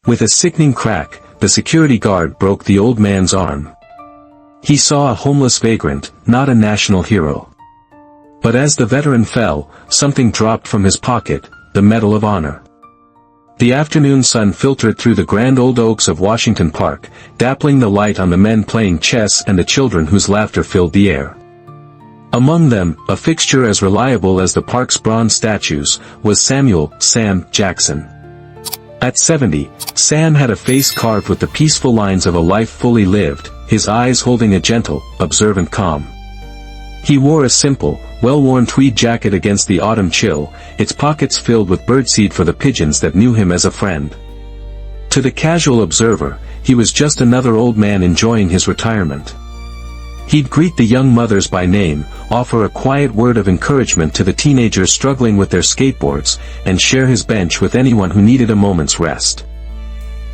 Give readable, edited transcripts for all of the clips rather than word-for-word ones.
With a sickening crack, the security guard broke the old man's arm. He saw a homeless vagrant, not a national hero. But as the veteran fell, something dropped from his pocket, the Medal of Honor. The afternoon sun filtered through the grand old oaks of Washington Park, dappling the light on the men playing chess and the children whose laughter filled the air. Among them, a fixture as reliable as the park's bronze statues, was Samuel "Sam" Jackson. At 70, Sam had a face carved with the peaceful lines of a life fully lived, his eyes holding a gentle, observant calm. He wore a simple, well-worn tweed jacket against the autumn chill, its pockets filled with birdseed for the pigeons that knew him as a friend. To the casual observer, he was just another old man enjoying his retirement. He'd greet the young mothers by name, offer a quiet word of encouragement to the teenagers struggling with their skateboards, and share his bench with anyone who needed a moment's rest.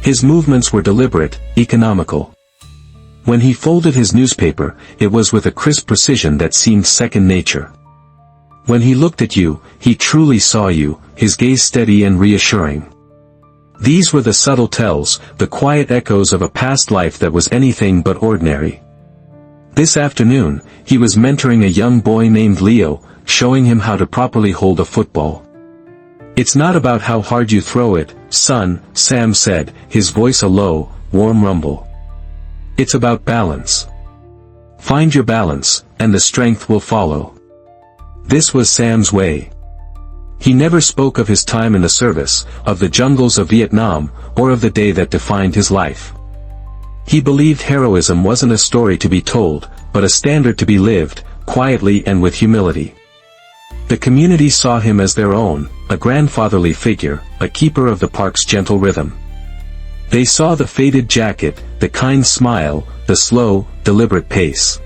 His movements were deliberate, economical. When he folded his newspaper, it was with a crisp precision that seemed second nature. When he looked at you, he truly saw you, his gaze steady and reassuring. These were the subtle tells, the quiet echoes of a past life that was anything but ordinary. This afternoon, he was mentoring a young boy named Leo, showing him how to properly hold a football. "It's not about how hard you throw it, son," Sam said, his voice a low, warm rumble. "It's about balance. Find your balance, and the strength will follow." This was Sam's way. He never spoke of his time in the service, of the jungles of Vietnam, or of the day that defined his life. He believed heroism wasn't a story to be told, but a standard to be lived, quietly and with humility. The community saw him as their own, a grandfatherly figure, a keeper of the park's gentle rhythm. They saw the faded jacket, the kind smile, the slow, deliberate pace.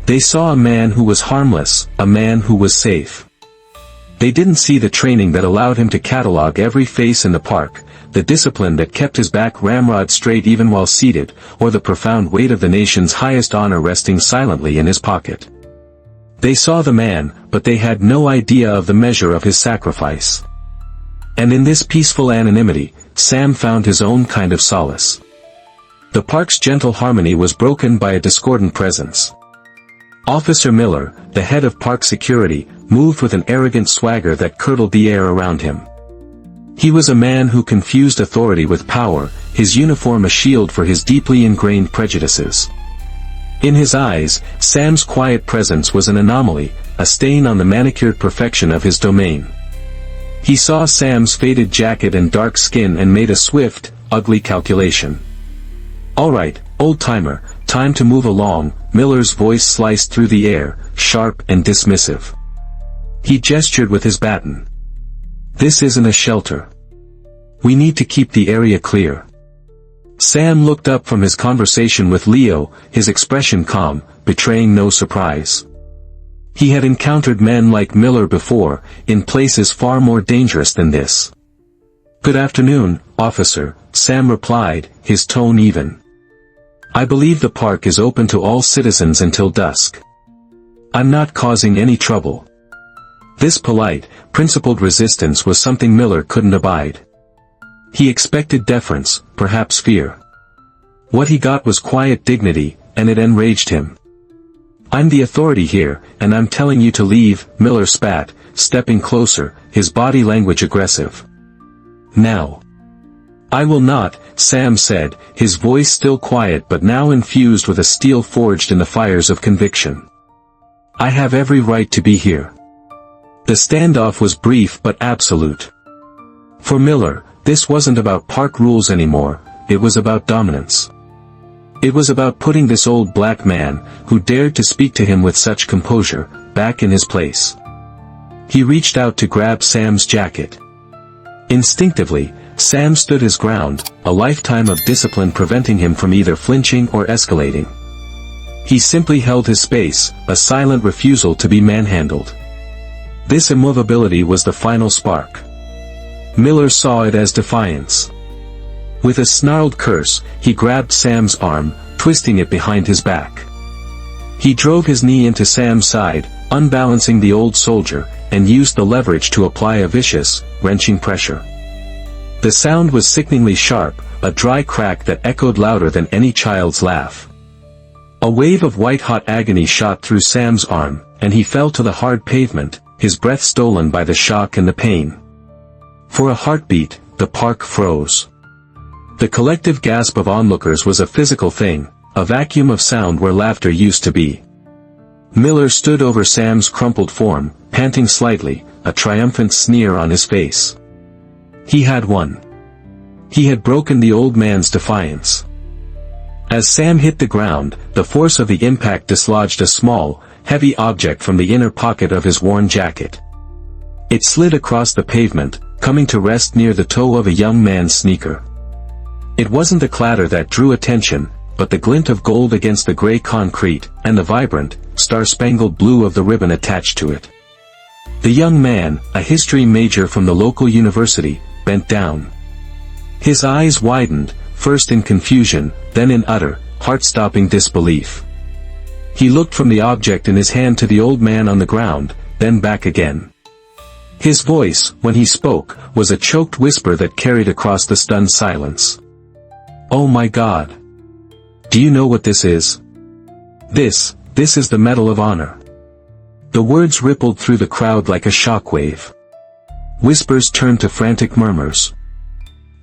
They saw a man who was harmless, a man who was safe. They didn't see the training that allowed him to catalog every face in the park, the discipline that kept his back ramrod straight even while seated, or the profound weight of the nation's highest honor resting silently in his pocket. They saw the man, but they had no idea of the measure of his sacrifice. And in this peaceful anonymity, Sam found his own kind of solace. The park's gentle harmony was broken by a discordant presence. Officer Miller, the head of park security, moved with an arrogant swagger that curdled the air around him. He was a man who confused authority with power, his uniform a shield for his deeply ingrained prejudices. In his eyes, Sam's quiet presence was an anomaly, a stain on the manicured perfection of his domain. He saw Sam's faded jacket and dark skin and made a swift, ugly calculation. "All right, old-timer, time to move along," Miller's voice sliced through the air, sharp and dismissive. He gestured with his baton. "This isn't a shelter. We need to keep the area clear." Sam looked up from his conversation with Leo, his expression calm, betraying no surprise. He had encountered men like Miller before, in places far more dangerous than this. "Good afternoon, officer," Sam replied, his tone even. "I believe the park is open to all citizens until dusk. I'm not causing any trouble." This polite, principled resistance was something Miller couldn't abide. He expected deference, perhaps fear. What he got was quiet dignity, and it enraged him. "I'm the authority here, and I'm telling you to leave," Miller spat, stepping closer, his body language aggressive. "Now." "I will not," Sam said, his voice still quiet but now infused with a steel forged in the fires of conviction. "I have every right to be here." The standoff was brief but absolute. For Miller, this wasn't about park rules anymore, it was about dominance. It was about putting this old black man, who dared to speak to him with such composure, back in his place. He reached out to grab Sam's jacket. Instinctively, Sam stood his ground, a lifetime of discipline preventing him from either flinching or escalating. He simply held his space, a silent refusal to be manhandled. This immovability was the final spark. Miller saw it as defiance. With a snarled curse, he grabbed Sam's arm, twisting it behind his back. He drove his knee into Sam's side, unbalancing the old soldier, and used the leverage to apply a vicious, wrenching pressure. The sound was sickeningly sharp, a dry crack that echoed louder than any child's laugh. A wave of white-hot agony shot through Sam's arm, and he fell to the hard pavement, his breath stolen by the shock and the pain. For a heartbeat, the park froze. The collective gasp of onlookers was a physical thing, a vacuum of sound where laughter used to be. Miller stood over Sam's crumpled form, panting slightly, a triumphant sneer on his face. He had won. He had broken the old man's defiance. As Sam hit the ground, the force of the impact dislodged a small, heavy object from the inner pocket of his worn jacket. It slid across the pavement, coming to rest near the toe of a young man's sneaker. It wasn't the clatter that drew attention, but the glint of gold against the gray concrete, and the vibrant, star-spangled blue of the ribbon attached to it. The young man, a history major from the local university, bent down. His eyes widened, first in confusion, then in utter, heart-stopping disbelief. He looked from the object in his hand to the old man on the ground, then back again. His voice, when he spoke, was a choked whisper that carried across the stunned silence. "Oh my God! Do you know what this is? This is the Medal of Honor." The words rippled through the crowd like a shockwave. Whispers turned to frantic murmurs.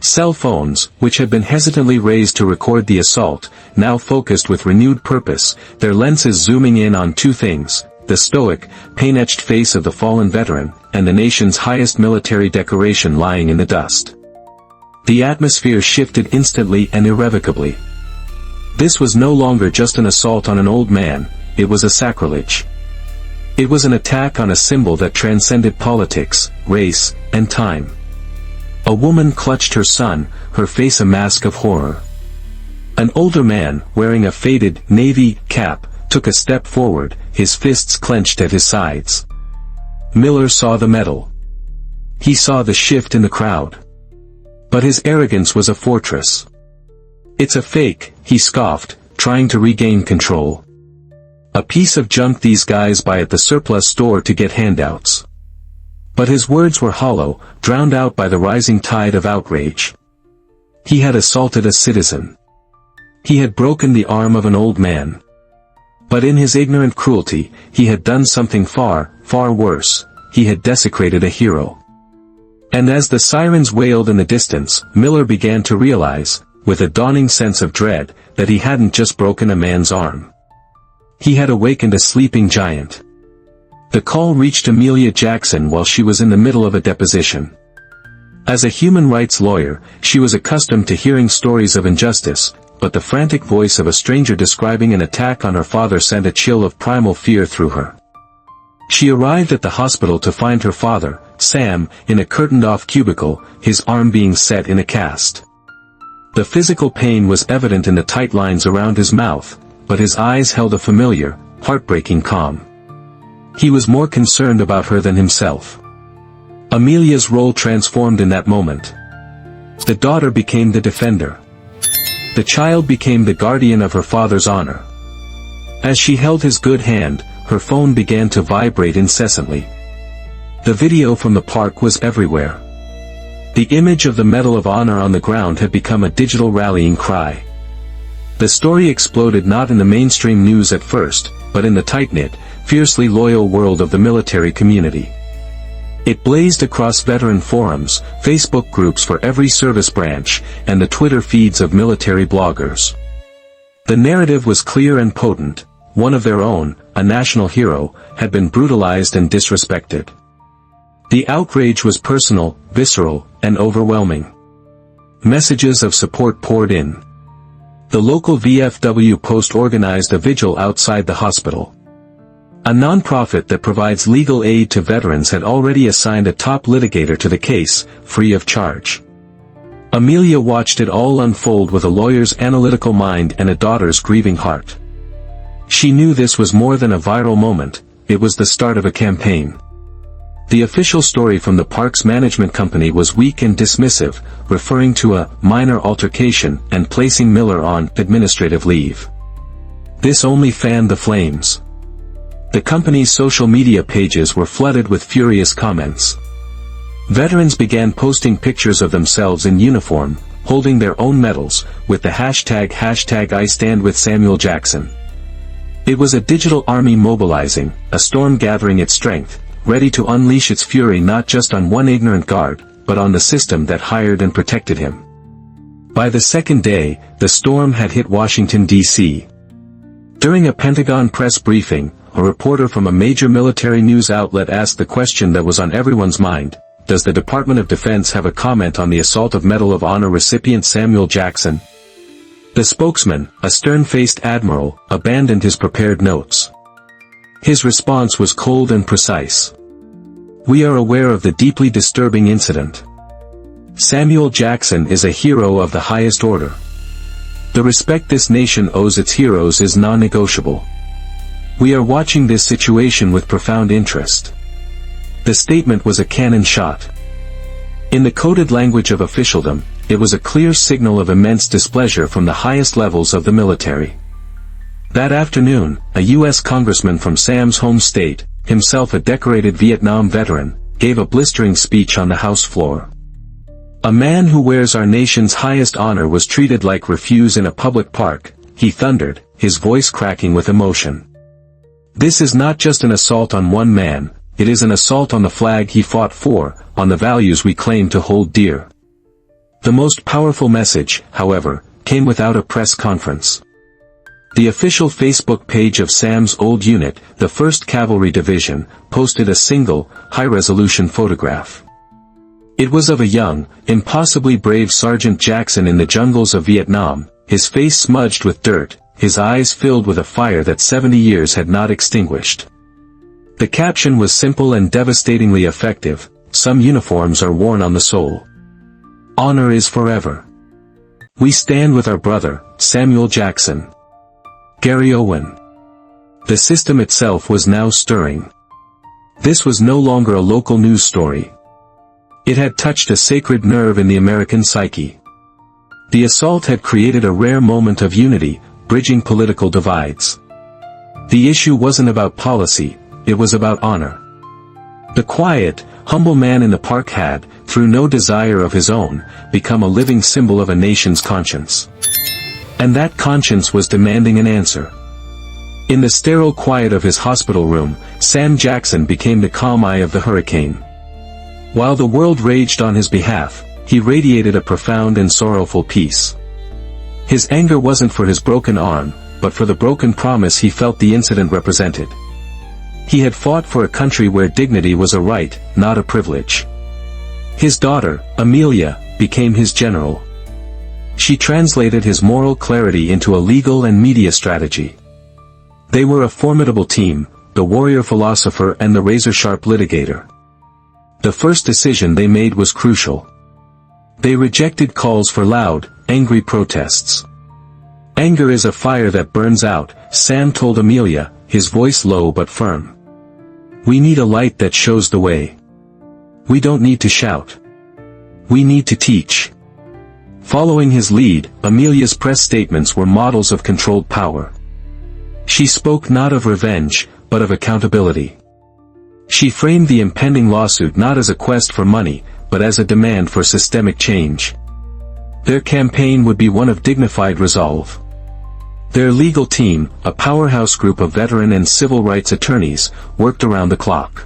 Cell phones, which had been hesitantly raised to record the assault, now focused with renewed purpose, their lenses zooming in on two things: the stoic, paint-etched face of the fallen veteran, and the nation's highest military decoration lying in the dust. The atmosphere shifted instantly and irrevocably. This was no longer just an assault on an old man, it was a sacrilege. It was an attack on a symbol that transcended politics, race, and time. A woman clutched her son, her face a mask of horror. An older man, wearing a faded, navy cap, took a step forward, his fists clenched at his sides. Miller saw the medal. He saw the shift in the crowd. But his arrogance was a fortress. "It's a fake," he scoffed, trying to regain control. "A piece of junk these guys buy at the surplus store to get handouts." But his words were hollow, drowned out by the rising tide of outrage. He had assaulted a citizen. He had broken the arm of an old man. But in his ignorant cruelty, he had done something far, far worse. He had desecrated a hero. And as the sirens wailed in the distance, Miller began to realize, with a dawning sense of dread, that he hadn't just broken a man's arm. He had awakened a sleeping giant. The call reached Amelia Jackson while she was in the middle of a deposition. As a human rights lawyer, she was accustomed to hearing stories of injustice, but the frantic voice of a stranger describing an attack on her father sent a chill of primal fear through her. She arrived at the hospital to find her father, Sam, in a curtained-off cubicle, his arm being set in a cast. The physical pain was evident in the tight lines around his mouth, but his eyes held a familiar, heartbreaking calm. He was more concerned about her than himself. Amelia's role transformed in that moment. The daughter became the defender. The child became the guardian of her father's honor. As she held his good hand, her phone began to vibrate incessantly. The video from the park was everywhere. The image of the Medal of Honor on the ground had become a digital rallying cry. The story exploded not in the mainstream news at first, but in the tight-knit, fiercely loyal world of the military community. It blazed across veteran forums, Facebook groups for every service branch, and the Twitter feeds of military bloggers. The narrative was clear and potent: one of their own, a national hero, had been brutalized and disrespected. The outrage was personal, visceral, and overwhelming. Messages of support poured in. The local VFW post organized a vigil outside the hospital. A non-profit that provides legal aid to veterans had already assigned a top litigator to the case, free of charge. Amelia watched it all unfold with a lawyer's analytical mind and a daughter's grieving heart. She knew this was more than a viral moment, it was the start of a campaign. The official story from the park's management company was weak and dismissive, referring to a minor altercation and placing Miller on administrative leave. This only fanned the flames. The company's social media pages were flooded with furious comments. Veterans began posting pictures of themselves in uniform, holding their own medals, with the hashtag I stand with Samuel Jackson. It was a digital army mobilizing, a storm gathering its strength, ready to unleash its fury not just on one ignorant guard, but on the system that hired and protected him. By the second day, the storm had hit Washington, D.C. During a Pentagon press briefing, a reporter from a major military news outlet asked the question that was on everyone's mind: does the Department of Defense have a comment on the assault of Medal of Honor recipient Samuel Jackson? The spokesman, a stern-faced admiral, abandoned his prepared notes. His response was cold and precise. "We are aware of the deeply disturbing incident. Samuel Jackson is a hero of the highest order. The respect this nation owes its heroes is non-negotiable. We are watching this situation with profound interest." The statement was a cannon shot. In the coded language of officialdom, it was a clear signal of immense displeasure from the highest levels of the military. That afternoon, a U.S. congressman from Sam's home state, himself a decorated Vietnam veteran, gave a blistering speech on the House floor. "A man who wears our nation's highest honor was treated like refuse in a public park," he thundered, his voice cracking with emotion. "This is not just an assault on one man, it is an assault on the flag he fought for, on the values we claim to hold dear." The most powerful message, however, came without a press conference. The official Facebook page of Sam's old unit, the 1st Cavalry Division, posted a single, high-resolution photograph. It was of a young, impossibly brave Sergeant Jackson in the jungles of Vietnam, his face smudged with dirt, his eyes filled with a fire that 70 years had not extinguished. The caption was simple and devastatingly effective: "Some uniforms are worn on the soul. Honor is forever. We stand with our brother, Samuel Jackson." Gary Owen. The system itself was now stirring. This was no longer a local news story. It had touched a sacred nerve in the American psyche. The assault had created a rare moment of unity, bridging political divides. The issue wasn't about policy, it was about honor. The quiet, humble man in the park had, through no desire of his own, become a living symbol of a nation's conscience. And that conscience was demanding an answer. In the sterile quiet of his hospital room, Sam Jackson became the calm eye of the hurricane. While the world raged on his behalf, he radiated a profound and sorrowful peace. His anger wasn't for his broken arm, but for the broken promise he felt the incident represented. He had fought for a country where dignity was a right, not a privilege. His daughter, Amelia, became his general. She translated his moral clarity into a legal and media strategy. They were a formidable team, the warrior philosopher and the razor-sharp litigator. The first decision they made was crucial. They rejected calls for loud, angry protests. "Anger is a fire that burns out," Sam told Amelia, his voice low but firm. "We need a light that shows the way. We don't need to shout. We need to teach." Following his lead, Amelia's press statements were models of controlled power. She spoke not of revenge, but of accountability. She framed the impending lawsuit not as a quest for money, but as a demand for systemic change. Their campaign would be one of dignified resolve. Their legal team, a powerhouse group of veteran and civil rights attorneys, worked around the clock.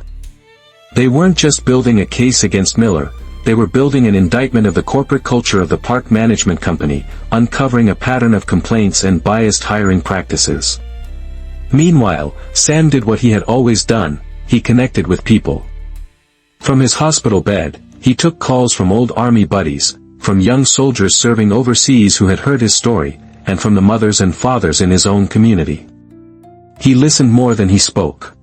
They weren't just building a case against Miller, they were building an indictment of the corporate culture of the park management company, uncovering a pattern of complaints and biased hiring practices. Meanwhile, Sam did what he had always done: he connected with people. From his hospital bed, he took calls from old army buddies, from young soldiers serving overseas who had heard his story, and from the mothers and fathers in his own community. He listened more than he spoke.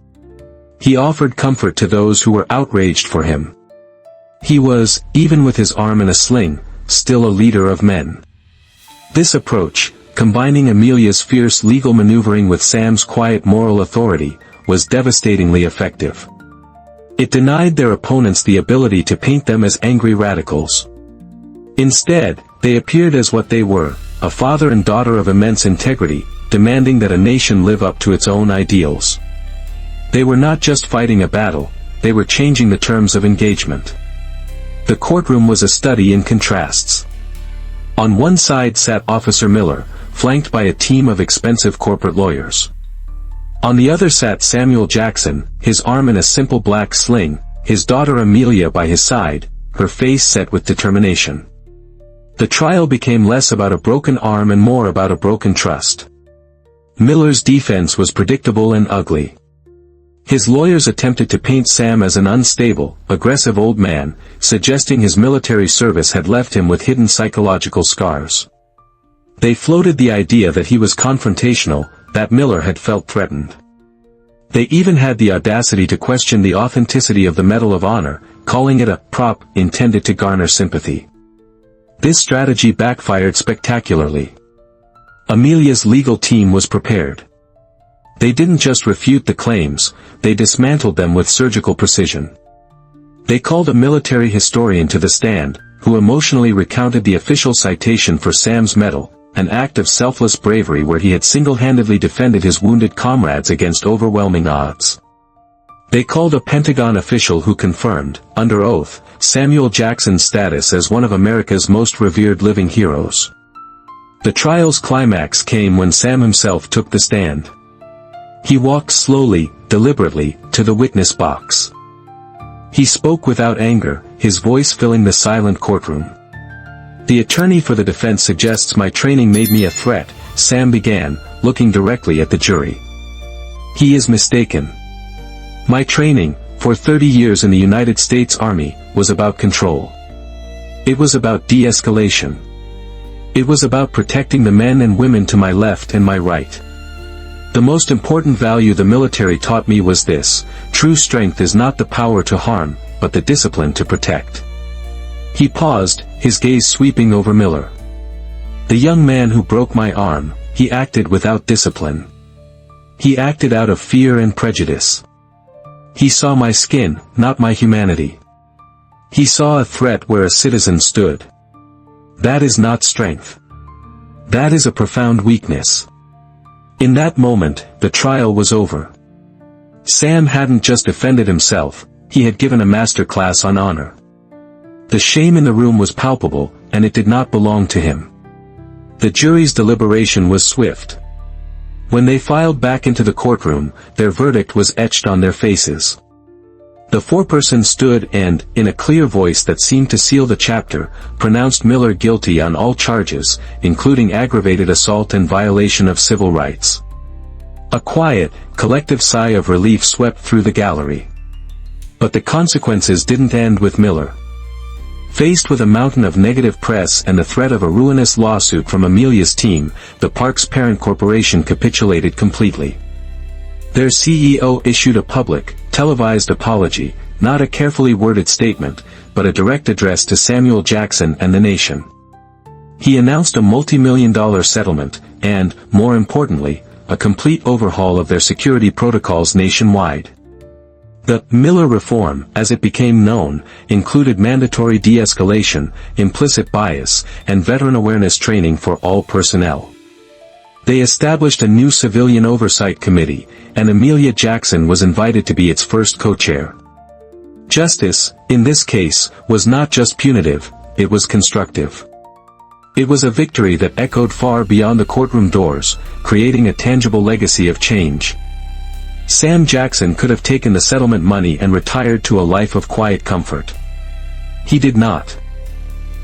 He offered comfort to those who were outraged for him. He was, even with his arm in a sling, still a leader of men. This approach, combining Amelia's fierce legal maneuvering with Sam's quiet moral authority, was devastatingly effective. It denied their opponents the ability to paint them as angry radicals. Instead, they appeared as what they were, a father and daughter of immense integrity, demanding that a nation live up to its own ideals. They were not just fighting a battle, they were changing the terms of engagement. The courtroom was a study in contrasts. On one side sat Officer Miller, flanked by a team of expensive corporate lawyers. On the other sat Samuel Jackson, his arm in a simple black sling, his daughter Amelia by his side, her face set with determination. The trial became less about a broken arm and more about a broken trust. Miller's defense was predictable and ugly. His lawyers attempted to paint Sam as an unstable, aggressive old man, suggesting his military service had left him with hidden psychological scars. They floated the idea that he was confrontational, that Miller had felt threatened. They even had the audacity to question the authenticity of the Medal of Honor, calling it a prop intended to garner sympathy. This strategy backfired spectacularly. Amelia's legal team was prepared. They didn't just refute the claims, they dismantled them with surgical precision. They called a military historian to the stand, who emotionally recounted the official citation for Sam's medal, an act of selfless bravery where he had single-handedly defended his wounded comrades against overwhelming odds. They called a Pentagon official who confirmed, under oath, Samuel Jackson's status as one of America's most revered living heroes. The trial's climax came when Sam himself took the stand. He walked slowly, deliberately, to the witness box. He spoke without anger, his voice filling the silent courtroom. "The attorney for the defense suggests my training made me a threat," Sam began, looking directly at the jury. "He is mistaken. My training, for 30 years in the United States Army, was about control. It was about de-escalation. It was about protecting the men and women to my left and my right. The most important value the military taught me was this: true strength is not the power to harm, but the discipline to protect." He paused, his gaze sweeping over Miller. "The young man who broke my arm, he acted without discipline. He acted out of fear and prejudice. He saw my skin, not my humanity. He saw a threat where a citizen stood. That is not strength. That is a profound weakness." In that moment, the trial was over. Sam hadn't just defended himself, he had given a master class on honor. The shame in the room was palpable, and it did not belong to him. The jury's deliberation was swift. When they filed back into the courtroom, their verdict was etched on their faces. The foreperson stood and, in a clear voice that seemed to seal the chapter, pronounced Miller guilty on all charges, including aggravated assault and violation of civil rights. A quiet, collective sigh of relief swept through the gallery. But the consequences didn't end with Miller. Faced with a mountain of negative press and the threat of a ruinous lawsuit from Amelia's team, the park's parent corporation capitulated completely. Their CEO issued a public, televised apology, not a carefully worded statement, but a direct address to Samuel Jackson and the nation. He announced a multi-million-dollar settlement, and, more importantly, a complete overhaul of their security protocols nationwide. The Miller Reform, as it became known, included mandatory de-escalation, implicit bias, and veteran awareness training for all personnel. They established a new civilian oversight committee, and Amelia Jackson was invited to be its first co-chair. Justice, in this case, was not just punitive, it was constructive. It was a victory that echoed far beyond the courtroom doors, creating a tangible legacy of change. Sam Jackson could have taken the settlement money and retired to a life of quiet comfort. He did not.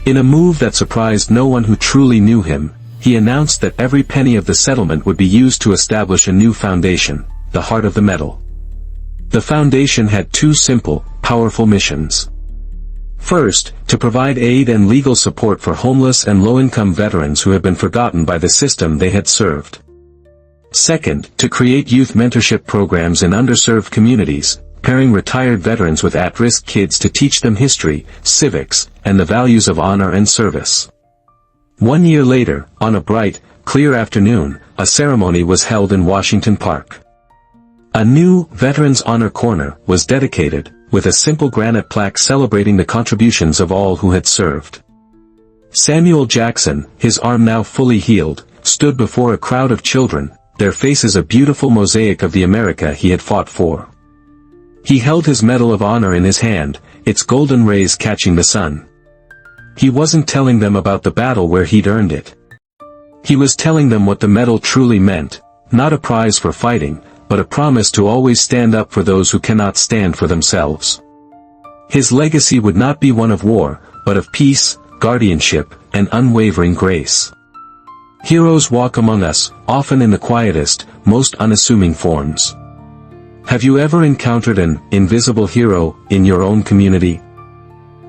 In a move that surprised no one who truly knew him, he announced that every penny of the settlement would be used to establish a new foundation, the heart of the medal. The foundation had two simple, powerful missions. First, to provide aid and legal support for homeless and low-income veterans who had been forgotten by the system they had served. Second, to create youth mentorship programs in underserved communities, pairing retired veterans with at-risk kids to teach them history, civics, and the values of honor and service. 1 year later, on a bright, clear afternoon, a ceremony was held in Washington Park. A new Veterans Honor Corner was dedicated, with a simple granite plaque celebrating the contributions of all who had served. Samuel Jackson, his arm now fully healed, stood before a crowd of children, their faces a beautiful mosaic of the America he had fought for. He held his Medal of Honor in his hand, its golden rays catching the sun. He wasn't telling them about the battle where he'd earned it. He was telling them what the medal truly meant, not a prize for fighting, but a promise to always stand up for those who cannot stand for themselves. His legacy would not be one of war, but of peace, guardianship, and unwavering grace. Heroes walk among us, often in the quietest, most unassuming forms. Have you ever encountered an invisible hero in your own community?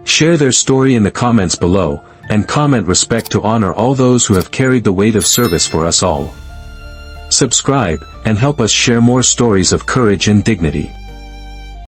Share their story in the comments below, and comment respect to honor all those who have carried the weight of service for us all. Subscribe, and help us share more stories of courage and dignity.